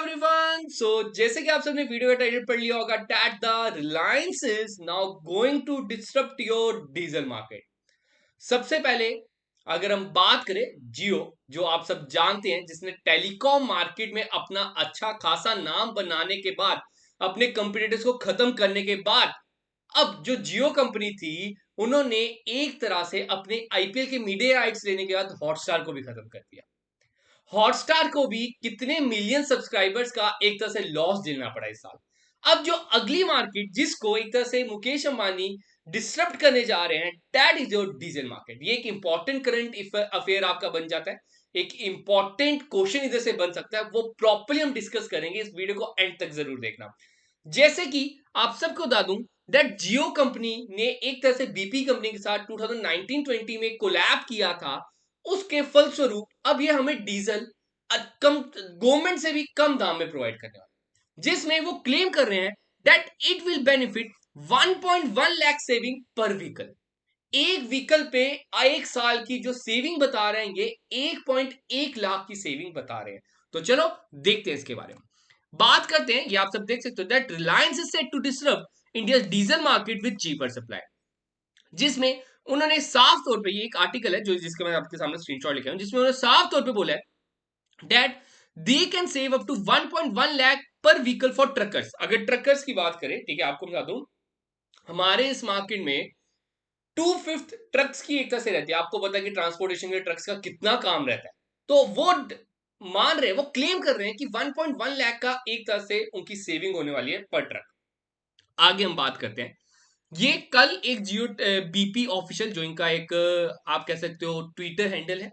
Everyone. जैसे कि आप सबने वीडियो का टाइटल पढ़ लिया होगा, that the Reliance is now going to disturb your diesel market. सबसे पहले अगर हम बात करें जियो, जो आप सब जानते हैं, जिसने टेलीकॉम मार्केट में अपना अच्छा खासा नाम बनाने के बाद, अपने कंपटीटर्स को खत्म करने के बाद, अब जो जियो कंपनी थी, उन्होंने एक तरह से अपने आईपीएल के मीडिया राइट्स लेने के बाद हॉटस्टार को भी खत्म कर दिया। हॉटस्टार को भी कितने मिलियन सब्सक्राइबर्स का एक तरह से लॉस झेलना पड़ा इस साल। अब जो अगली मार्केट जिसको एक तरह से मुकेश अंबानी डिस्टर्ब करने जा रहे हैं, that is your diesel market. ये एक इंपॉर्टेंट करंट अफेयर आपका बन जाता है, एक इंपॉर्टेंट क्वेश्चन इधर से बन सकता है। वो प्रॉपर्ली हम डिस्कस करेंगे, इस वीडियो को एंड तक जरूर देखना। जैसे कि आप सबको बता दूं दैट जियो कंपनी ने एक तरह से बीपी कंपनी के साथ 2019-20 में कोलैब किया था। उसके फलस्वरूप अब ये हमें डीजल कम, गवर्नमेंट से भी कम दाम में प्रोवाइड करने वाला, जिसमें वो क्लेम कर रहे हैं that it will benefit 1.1 lakh saving पर व्हीकल। एक व्हीकल पे एक साल की जो सेविंग बता रहे हैं, ये 1.1 लाख की सेविंग बता रहे हैं। तो चलो देखते हैं इसके बारे में, बात करते हैं। ये आप सब देख सकते हो that Reliance is set to disrupt India diesel market with cheaper supply, जिसमें उन्होंने साफ तौर पे, ये एक आर्टिकल है जो जिसका मैं आपके सामने स्क्रीनशॉट लिखा हूं, जिसमें उन्होंने साफ तौर पे बोला है that they can save up to 1.1 lakh per vehicle for truckers. अगर ट्रकर्स की बात करें, ठीक है, आपको बता दूं, हमारे इस मार्केट में 2/5 ट्रक्स की एक तरह से रहती है। आपको पता है कि ट्रांसपोर्टेशन के ट्रक्स का कितना काम रहता है। तो वो मान रहे हैं, वो क्लेम कर रहे हैं कि 1.1 लाख का एक तरह से उनकी सेविंग होने वाली है पर ट्रक। आगे हम बात करते हैं। ये कल एक जियो बीपी ऑफिशियल, जो इनका एक आप कह सकते हो ट्विटर हैंडल है,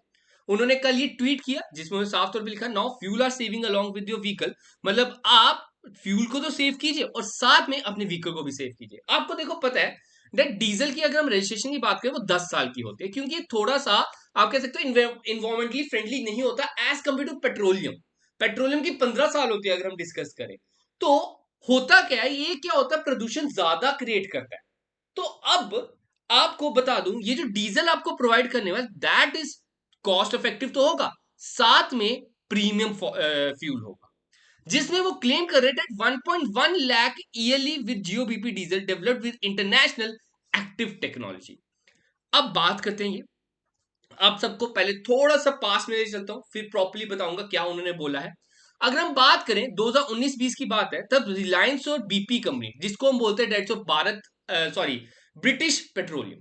उन्होंने कल ये ट्वीट किया जिसमें उन्होंने साफ तौर पे लिखा, now fuel are saving along with your vehicle. मतलब आप फ्यूल को तो सेव कीजिए और साथ में अपने व्हीकल को भी सेव कीजिए। आपको देखो पता है दैट डीजल की अगर हम रजिस्ट्रेशन की बात करें, वो 10 साल की होती है, क्योंकि थोड़ा सा आप कह सकते हो इन्वायरमेंटली फ्रेंडली नहीं होता as compare to petroleum. Petroleum की 15 साल होती है अगर हम डिस्कस करें। तो होता क्या है, ये क्या होता है, प्रदूषण ज्यादा क्रिएट करता है। तो अब आपको बता दूं, ये जो डीजल आपको प्रोवाइड करने वाला, दैट इज कॉस्ट इफेक्टिव तो होगा, साथ में प्रीमियम फ्यूल होगा, जिसमें वो क्लेम कर रहे थे 1.1 lakh yearly with Jio BP diesel developed with international active technology. अब बात करते हैं ये, आप सबको पहले थोड़ा सा पास में ले चलता हूं, फिर प्रॉपर्ली बताऊंगा क्या उन्होंने बोला है। अगर हम बात करें 2019-20 की बात है, तब रिलायंस और बीपी कंपनी, जिसको हम बोलते हैं dates of Bharat, sorry, British Petroleum,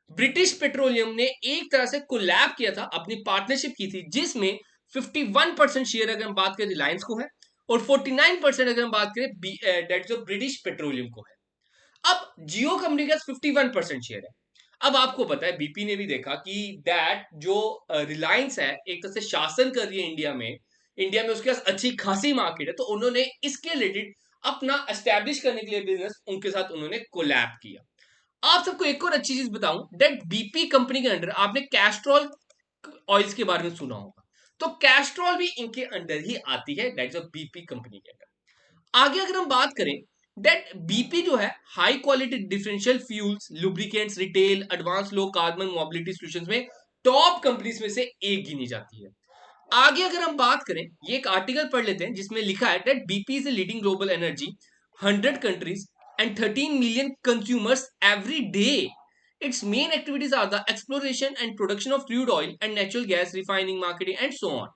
British Petroleum ने एक तरह से कोलैब किया था, अपनी पार्टनरशिप की थी, जिसमें 51% शेयर अगर हम बात करें रिलायंस को है, और 49% अगर हम बात करें डेट्स ऑफ ब्रिटिश पेट्रोलियम को है। अब जियो कंपनी का 51% शेयर है। अब आपको पता है, बीपी ने भी देखा कि दैट जो रिलायंस है एक तरह से शासन कर रही है इंडिया में उसके पास अच्छी खासी मार्केट है, तो उन्होंने इसके रिलेटेड अपना एस्टेब्लिश करने के लिए बिजनेस उनके साथ उन्होंने कोलैब किया। आप सबको एक और अच्छी चीज बताऊं, दैट बीपी कंपनी के अंडर आपने कैस्ट्रॉल ऑयल्स के बारे में सुना होगा, तो कैस्ट्रॉल भी इनके अंडर ही आती है, दैट्स ऑफ बीपी कंपनी के अंडर। आगे अगर हम बात करें, दैट बीपी जो है high quality differential fuels, lubricants, retail, advance low carbon mobility solutions में टॉप कंपनीज में से एक गिनी जाती है। आगे अगर हम बात करें, ये एक आर्टिकल पढ़ लेते हैं जिसमें लिखा है that BP is a leading global energy 100 countries and 13 million consumers every day. its main activities are the exploration and production of crude oil and natural gas, refining, marketing and so on.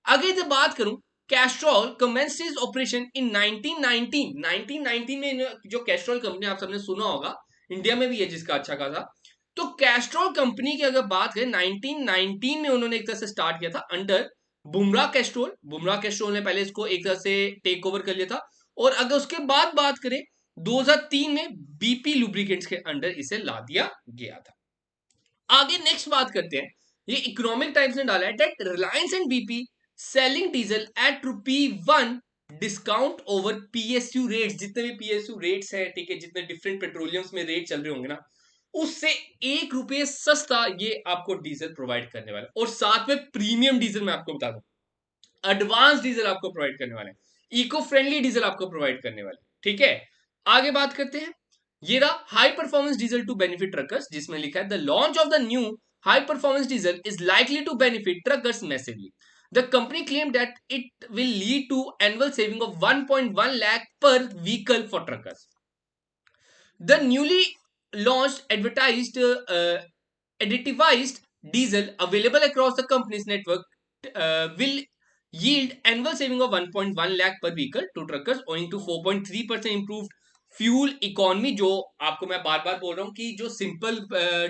अगर जब बात करूं, Castrol commenced its operation in 1919 में। जो Castrol company आप सबने सुना होगा, इंडिया में भी है जिसका अच्छा खासा। तो कैस्ट्रॉल कंपनी की अगर बात करें, 1919 में उन्होंने एक तरह से स्टार्ट किया था अंडर बुमराह कैस्ट्रोल ने पहले इसको एक तरह से टेक ओवर कर लिया था। और अगर उसके बाद बात करें, 2003 में बीपी लुब्रिकेंट्स के अंडर इसे ला दिया गया था। आगे नेक्स्ट बात करते हैं, ये इकोनॉमिक टाइम्स ने डाला है that Reliance and BP selling diesel at ₹1 discount over PSU rates. जितने भी पीएसयू रेट्स है, ठीक है, जितने डिफरेंट पेट्रोलियम्स में रेट चल रहे होंगे ना, उससे ₹1 सस्ता ये आपको डीजल प्रोवाइड करने वाला है। और साथ में प्रीमियम डीजल मैं आपको बता दूं, एडवांस डीजल आपको प्रोवाइड करने वाले हैं, इको फ्रेंडली डीजल आपको प्रोवाइड करने वाले, ठीक है। आगे बात करते हैं, ये रहा high performance diesel to benefit truckers, जिसमें लिखा है the launch of the new high performance diesel is likely to benefit truckers massively. The company claimed that it will lead to annual saving of 1.1 lakh per vehicle for truckers. The newly launched additivized diesel available across the company's network will yield annual saving of 1.1 lakh per vehicle to truckers owing to 4.3% improved fuel economy. जो आपको मैं बार बार बोल रहा हूँ कि जो simple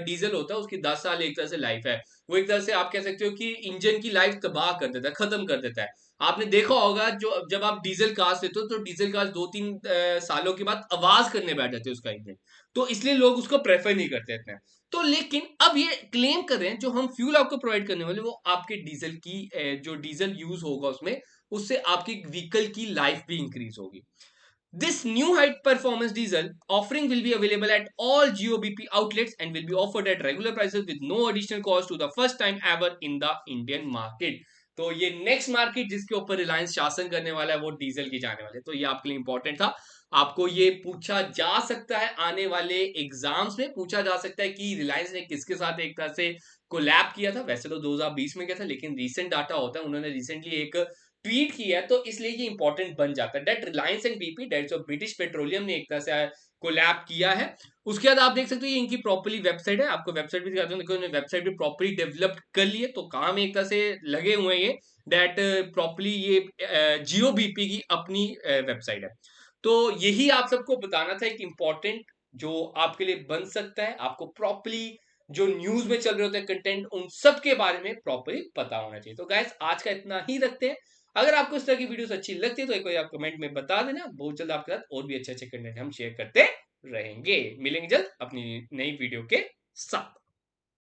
diesel होता है उसकी 10 साल एक तरह से लाइफ है, वो एक तरह से आप कह सकते हो कि इंजन की लाइफ तबाह कर देता है, खत्म कर देता है। आपने देखा होगा जो जब आप डीजल कार्स लेते हो तो डीजल कार्स 2-3 सालों के बाद आवाज करने बैठ जाते हैं उसका इंजन, तो इसलिए लोग उसको प्रेफर नहीं करते इतना। तो लेकिन अब ये क्लेम कर रहे हैं जो हम फ्यूल आपको प्रोवाइड करने वाले वो आपके डीजल की जो डीजल यूज होगा उसमें, उससे आपकी व्हीकल की लाइफ भी इंक्रीज होगी। This new high performance diesel offering will be available at all GOBP outlets and will be offered at regular prices with no additional cost to the first time ever in the Indian market। तो ये next market जिसके ऊपर रिलायंस शासन करने वाला है वो diesel की जाने वाले, तो ये आपके लिए इंपॉर्टेंट था। आपको ये पूछा जा सकता है, आने वाले एग्जाम्स में पूछा जा सकता है कि रिलायंस ने किसके साथ एक तरह से कोलैब किया था। वैसे तो 2020 में किया था, लेकिन रिसेंट डाटा होता है, उन्होंने रिसेंटली एक ट्वीट किया है, तो इसलिए ये इंपॉर्टेंट बन जाता है। That Reliance and BP, that's British Petroleum ने एक तरह से कोलैब किया है। उसके बाद आप देख सकते हो ये इनकी प्रॉपर्ली वेबसाइट है, आपको वेबसाइट भी दिखाता हूँ। देखो वेबसाइट भी प्रॉपर्ली डेवलप कर ली है, तो काम एक तरह से लगे हुए हैं ये, दैट प्रॉपर्ली ये जियो बीपी की अपनी वेबसाइट है। तो यही आप सबको बताना था, एक इंपॉर्टेंट जो आपके लिए बन सकता है। आपको प्रॉपर्ली जो न्यूज में चल रहे होते हैं कंटेंट, उन सब के बारे में प्रॉपर्ली पता होना चाहिए। तो गाइस आज का इतना ही रखते हैं। अगर आपको इस तरह की वीडियोस अच्छी लगती है तो एक बार आप कमेंट में बता देना, बहुत जल्द आपके साथ और भी अच्छे अच्छे कंटेंट हम शेयर करते रहेंगे। मिलेंगे जल्द अपनी नई वीडियो के साथ।